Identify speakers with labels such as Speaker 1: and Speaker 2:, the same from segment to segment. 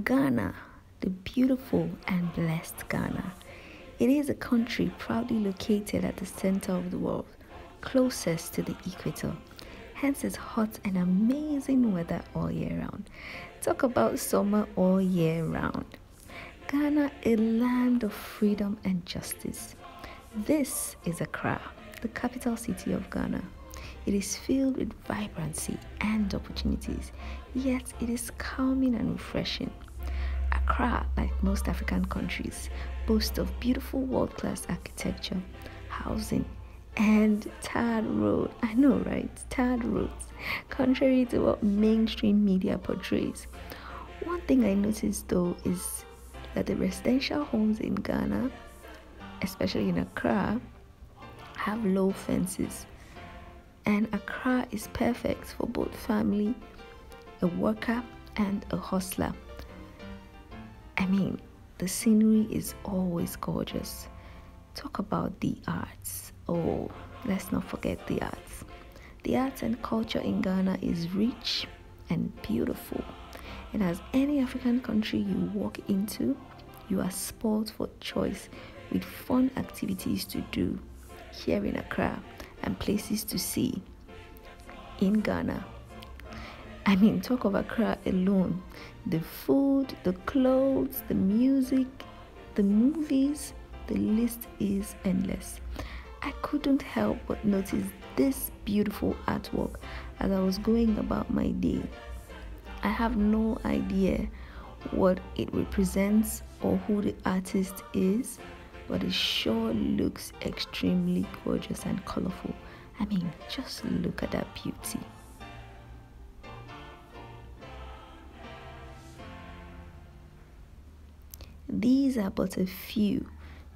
Speaker 1: Ghana, the beautiful and blessed Ghana. It is a country proudly located at the center of the world, closest to the equator. Hence its hot and amazing weather all year round. Talk about summer all year round. Ghana, a land of freedom and justice. This is Accra, the capital city of Ghana. It is filled with vibrancy and opportunities, yet it is calming and refreshing. Accra, like most African countries, boasts of beautiful world-class architecture, housing, and tarred road. I know, right? Tarred roads, contrary to what mainstream media portrays. One thing I noticed though is that the residential homes in Ghana, especially in Accra, have low fences. And Accra is perfect for both family, a worker, and a hustler. I mean, the scenery is always gorgeous. Talk about the arts. Oh, let's not forget the arts. The arts and culture in Ghana is rich and beautiful. And as any African country you walk into, you are spoiled for choice with fun activities to do here in Accra and places to see in Ghana. I mean, talk of Accra alone. The food, the clothes, the music, the movies, the list is endless. I couldn't help but notice this beautiful artwork as I was going about my day. I have no idea what it represents or who the artist is, but it sure looks extremely gorgeous and colorful. I mean, just look at that beauty. These are but a few,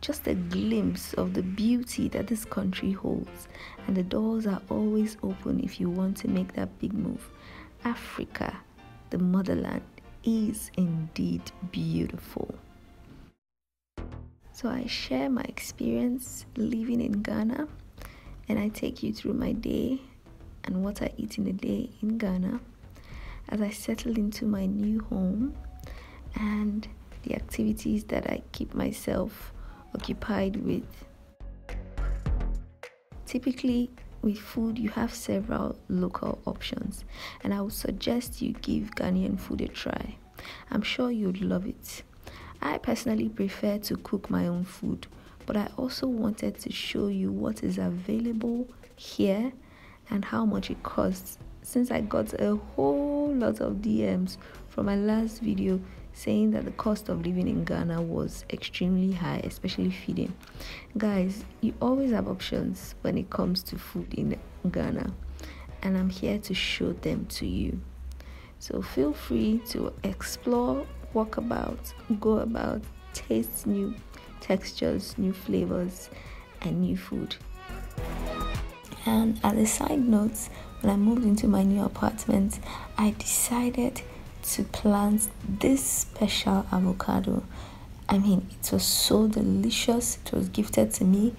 Speaker 1: just a glimpse of the beauty that this country holds, and the doors are always open if you want to make that big move. Africa, the motherland, is indeed beautiful. So I share my experience living in Ghana, and I take you through my day and what I eat in a day in Ghana as I settle into my new home and the activities that I keep myself occupied with. Typically, with food, you have several local options, and I would suggest you give Ghanaian food a try. I'm sure you'd love it. I personally prefer to cook my own food, but I also wanted to show you what is available here and how much it costs, since I got a whole lot of DMs from my last video saying that the cost of living in Ghana was extremely high, especially feeding. Guys, you always have options when it comes to food in Ghana, and I'm here to show them to you. So feel free to explore, walk about, go about, taste new textures, new flavors, and new food. And as a side note, when I moved into my new apartment, I decided to plant this special avocado. I mean, it was so delicious. It was gifted to me.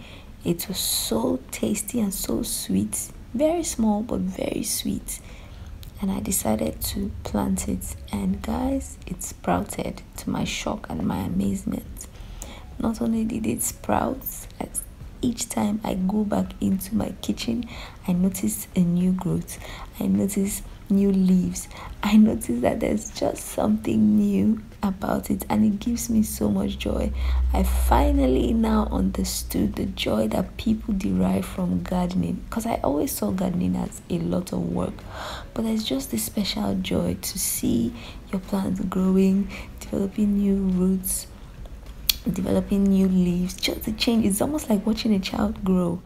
Speaker 1: It was so tasty and so sweet. Very small, but very sweet. And I decided to plant it. And guys, it sprouted to my shock and my amazement. Not only did it sprout, as each time I go back into my kitchen, I notice a new growth. I notice new leaves. I notice that there's just something new about it, and it gives me so much joy. I finally now understood the joy that people derive from gardening, because I always saw gardening as a lot of work, but there's just this special joy to see your plants growing, developing new roots, developing new leaves. Just the change, it's almost like watching a child grow.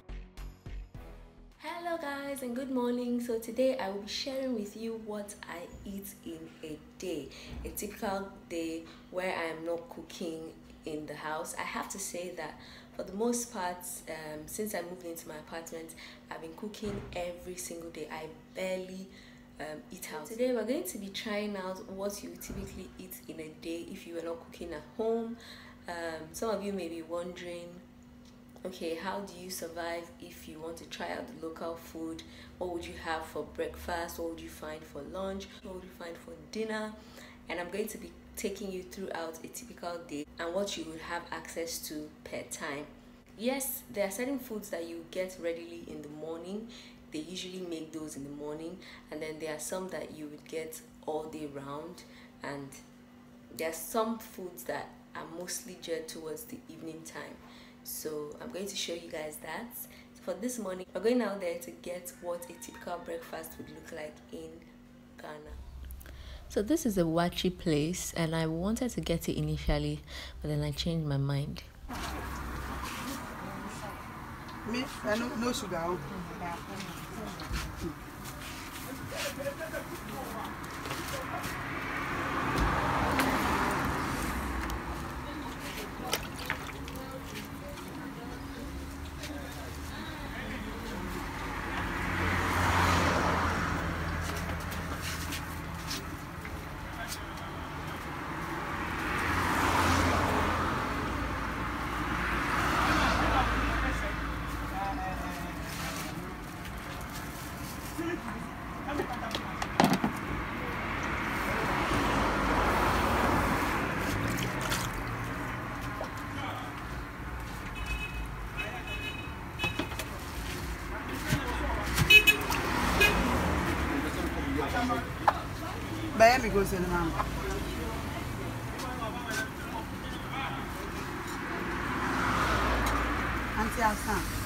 Speaker 1: Hello guys, and good morning. So today I will be sharing with you what I eat in a day, a typical day where I am not cooking in the house. I have to say that for the most part, since I moved into my apartment, I've been cooking every single day. I barely eat out. Today we're going to be trying out what you typically eat in a day if you were not cooking at home. Some of you may be wondering, okay, how do you survive if you want to try out the local food? What would you have for breakfast? What would you find for lunch? What would you find for dinner? And I'm going to be taking you throughout a typical day and what you would have access to per time. Yes, there are certain foods that you get readily in the morning. They usually make those in the morning, and then there are some that you would get all day round, and there are some foods that are mostly geared towards the evening time. So I'm going to show you guys that. For this morning, we're going out there to get what a typical breakfast would look like in Ghana. So this is a wachi place, and I wanted to get it initially, but then I changed my mind.
Speaker 2: Me, I no sugar. Miami goes in the mouth. Auntie Alsan.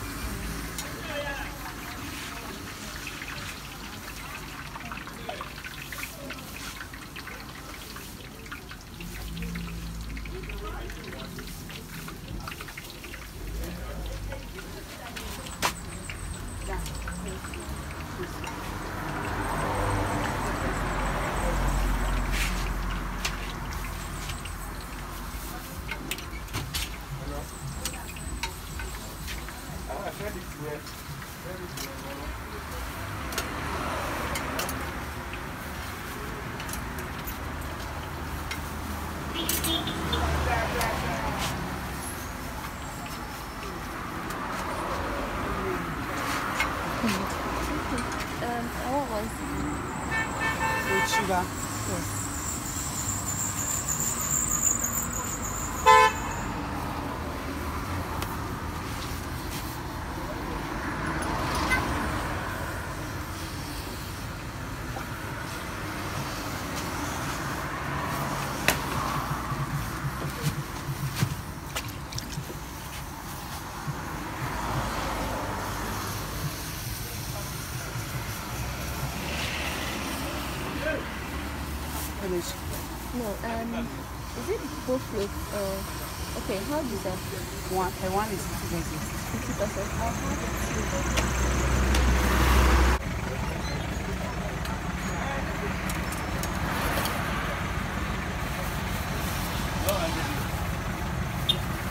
Speaker 1: What was
Speaker 2: With sugar.
Speaker 1: yes. No, is it both floats or okay, how do you say?
Speaker 2: One is 50%.
Speaker 1: 50%. I'll have it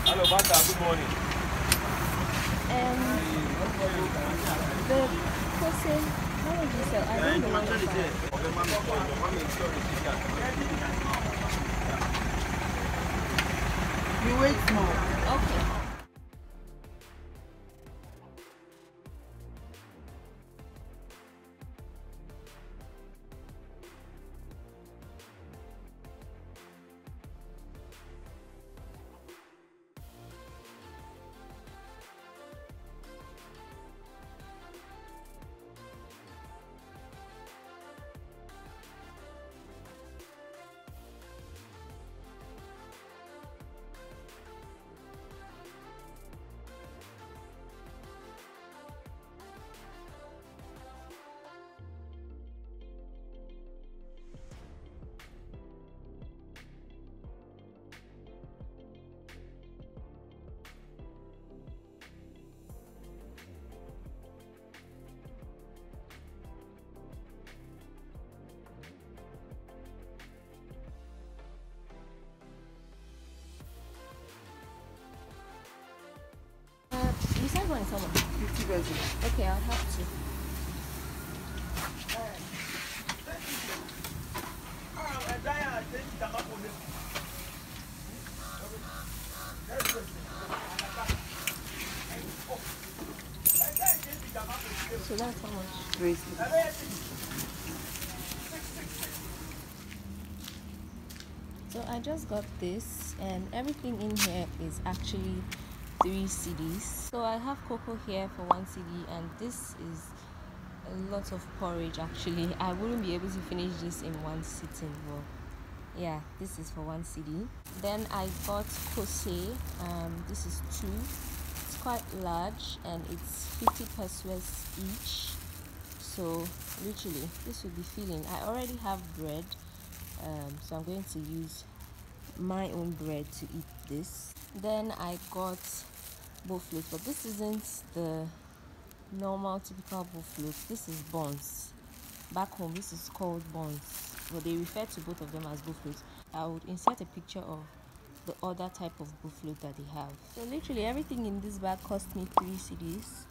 Speaker 3: Hello, Bata, good morning.
Speaker 1: The person, how would you say? I don't know what to say.
Speaker 2: You wait more.
Speaker 1: Okay. You said one is how much?
Speaker 2: 50%.
Speaker 1: Okay, I'll have to. So that's how much?
Speaker 2: 20.
Speaker 1: So I just got this, and everything in here is actually 3 cedis. So I have cocoa here for 1 cedi, and this is a lot of porridge. Actually, I wouldn't be able to finish this in one sitting. Well, yeah, this is for 1 cedi. Then I got kose. This is 2. It's quite large, and it's 50 pesos each. So literally, this will be filling. I already have bread, so I'm going to use my own bread to eat this. Then I got buffaloes, but this isn't the normal typical buffaloes. This is buns. Back home this is called buns, but they refer to both of them as buffaloes. I would insert a picture of the other type of buffalo that they have. So literally everything in this bag cost me 3 cedis.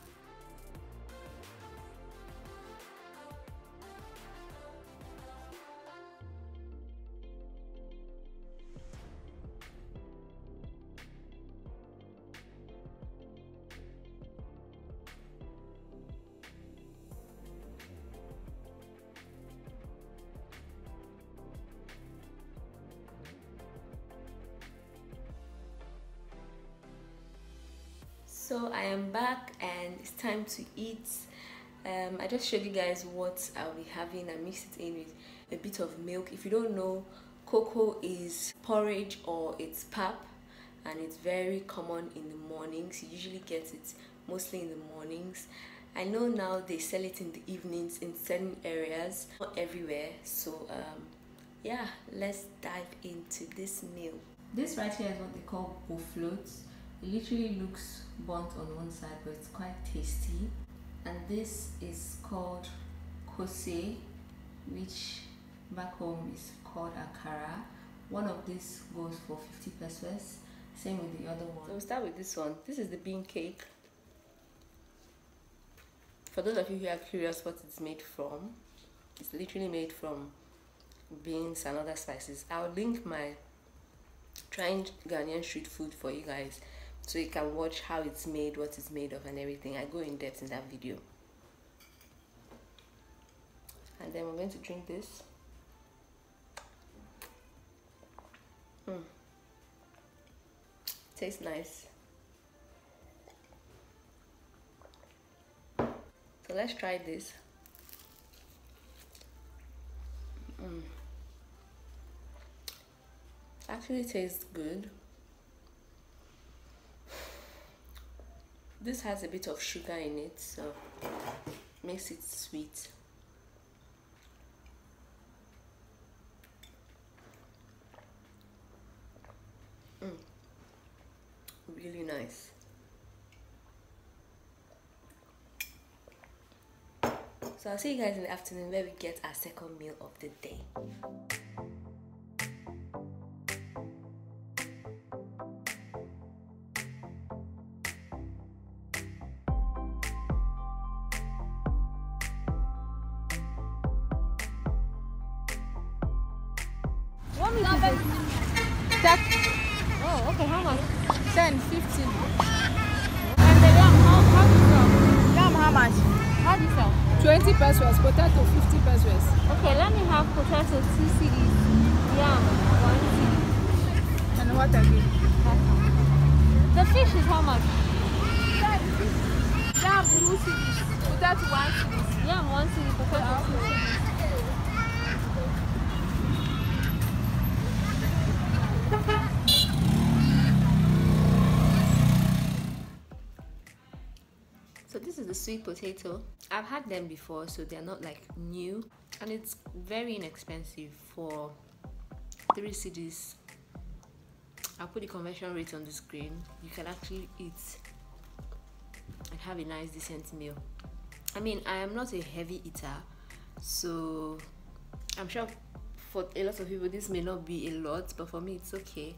Speaker 1: So I am back and it's time to eat. I just showed you guys what I'll be having. I mixed it in with a bit of milk. If you don't know, cocoa is porridge or it's pap, and it's very common in the mornings. You usually get it mostly in the mornings. I know now they sell it in the evenings in certain areas, not everywhere. So yeah, let's dive into this meal. This right here is what they call buffaloes. It literally looks burnt on one side, but it's quite tasty. And this is called kose, which back home is called akara. One of these goes for 50 pesos, same with the other one. So we'll start with this one. This is the bean cake. For those of you who are curious what it's made from, it's literally made from beans and other spices. I'll link my trying Ghanaian street food for you guys, so you can watch how it's made, what it's made of, and everything. I go in depth in that video. And then we're going to drink this. Tastes nice. So let's try this. Actually tastes good. This has a bit of sugar in it, so makes it sweet. Really nice. So I'll see you guys in the afternoon where we get our second meal of the day.
Speaker 2: What meat is it? Oh, okay, how much? 10, 15. And the yam, how do you sell? Yam, how much? How do you sell? 20 pesos, potato 50 pesos. Okay, let me have potato 2 cedis, yam 1 cedi. And what again? The fish is how much? Yam 2 cedis, potato 1 cedi. Yam 1 cedi, potato 2 cedis.
Speaker 1: So this is the sweet potato. I've had them before, so they're not like new, and it's very inexpensive for 3 cedis. I'll put the conversion rate on the screen. You can actually eat and have a nice decent meal. I mean, I am not a heavy eater, so I'm sure for a lot of people this may not be a lot, but for me it's okay.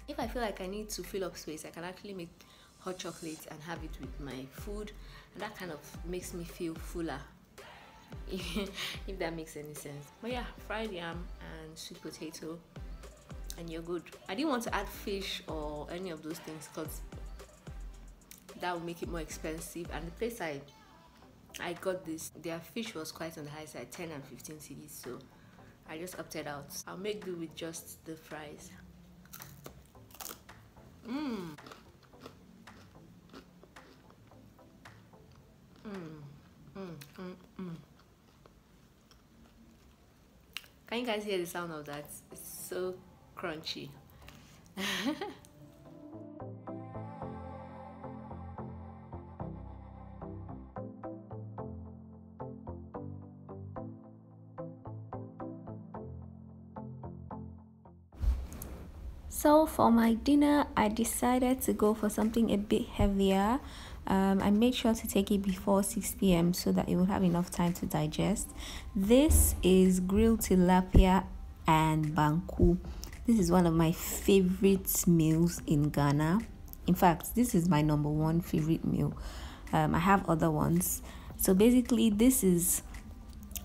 Speaker 1: If I feel like I need to fill up space, I can actually make hot chocolate and have it with my food, and that kind of makes me feel fuller, if that makes any sense. But yeah, fried yam and sweet potato, and you're good. I didn't want to add fish or any of those things because that would make it more expensive, and the place I got this, their fish was quite on the high side, 10 and 15 cedis, so I just opted out. I'll make do with just the fries. Can you guys hear the sound of that? It's so crunchy. So for my dinner, I decided to go for something a bit heavier. I made sure to take it before 6 p.m. so that it will have enough time to digest. This is grilled tilapia and banku. This is one of my favorite meals in Ghana. In fact, this is my #1 favorite meal. I have other ones. So basically, this is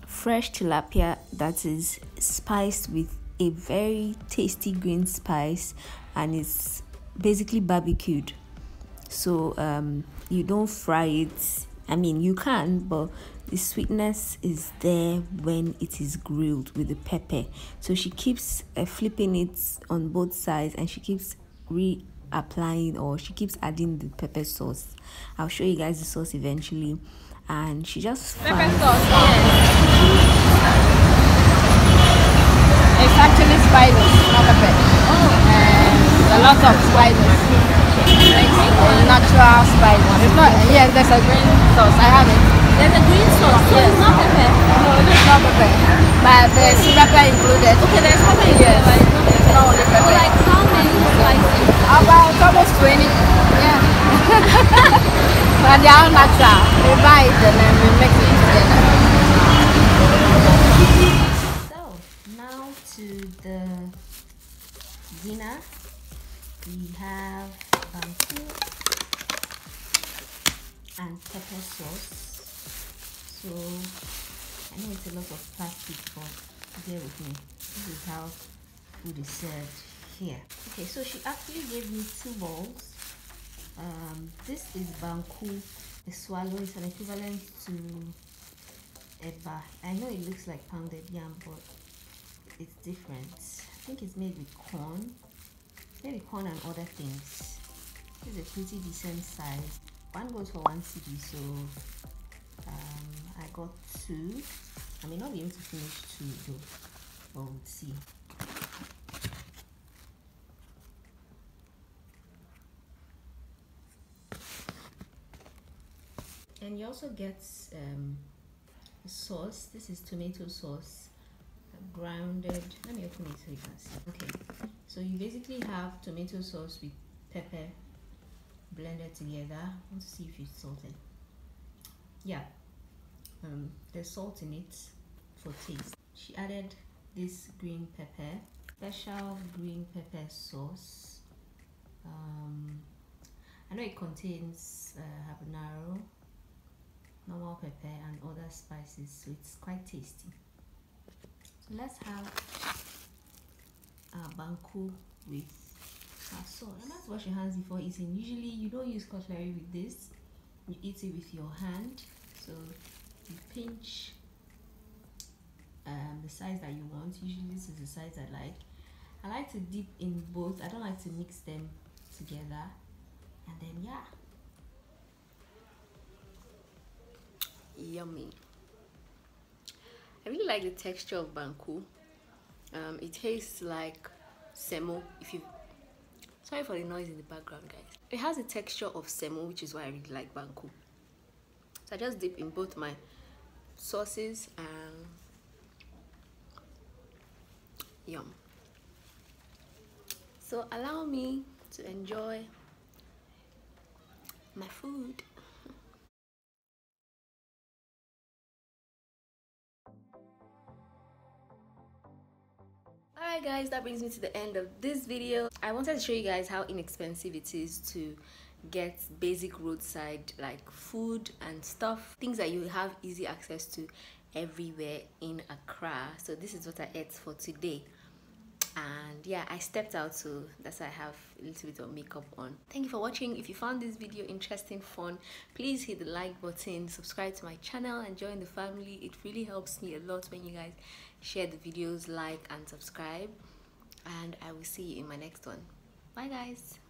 Speaker 1: fresh tilapia that is spiced with a very tasty green spice, and it's basically barbecued. So you don't fry it. I mean, you can, but the sweetness is there when it is grilled with the pepper. So she keeps flipping it on both sides, and she keeps reapplying, or she keeps adding the pepper sauce. I'll show you guys the sauce eventually. And she just
Speaker 2: pepper sauce. It's actually spices, not pepper. And a lot of spices. Natural spices. It's not. Yes, there's a green sauce. I have it.
Speaker 1: There's a green sauce, so it's not pepper.
Speaker 2: No, it's not pepper. But there's pepper included.
Speaker 1: Okay, there's pepper included.
Speaker 2: Yes. It's not only pepper.
Speaker 1: Like how many spices?
Speaker 2: About almost 20. Yeah. But they are natural. We buy it and then we mix it together.
Speaker 1: So now to the dinner. We have banku and pepper sauce. So I know it's a lot of plastic, but bear with me. This is how food is served here. Okay, so she actually gave me 2 bowls. This is banku. The swallow is an equivalent to eba. I know it looks like pounded yam, but it's different. I think it's made with corn. Maybe corn and other things. This is a pretty decent size. One goes for 1 cedi, so I got 2. I may not be able to finish 2 though, but we'll see. And you also get sauce. This is tomato sauce, grounded. Let me open it so you can see. Okay, so you basically have tomato sauce with pepper blended together. I want to see if it's salted. Yeah, there's salt in it for taste. She added this green pepper, special green pepper sauce. I know it contains habanero, normal pepper and other spices, so it's quite tasty. So let's have our banku with our sauce. And let's wash your hands before eating. Usually you don't use cutlery with this, you eat it with your hand. So you pinch the size that you want. Usually this is the size I like. I like to dip in both. I don't like to mix them together. And then yeah, yummy. I really like the texture of banku. It tastes like semo. If you, sorry for the noise in the background, guys. It has a texture of semo, which is why I really like banku. So I just dip in both my sauces and yum. So allow me to enjoy my food. Alright guys, that brings me to the end of this video. I wanted to show you guys how inexpensive it is to get basic roadside like food and stuff, things that you have easy access to everywhere in Accra. So this is what I ate for today. And yeah, I stepped out, so that's why I have a little bit of makeup on. Thank you for watching. If you found this video interesting, fun, please hit the like button, subscribe to my channel, and join the family. It really helps me a lot when you guys share the videos, like and subscribe. And I will see you in my next one. Bye guys.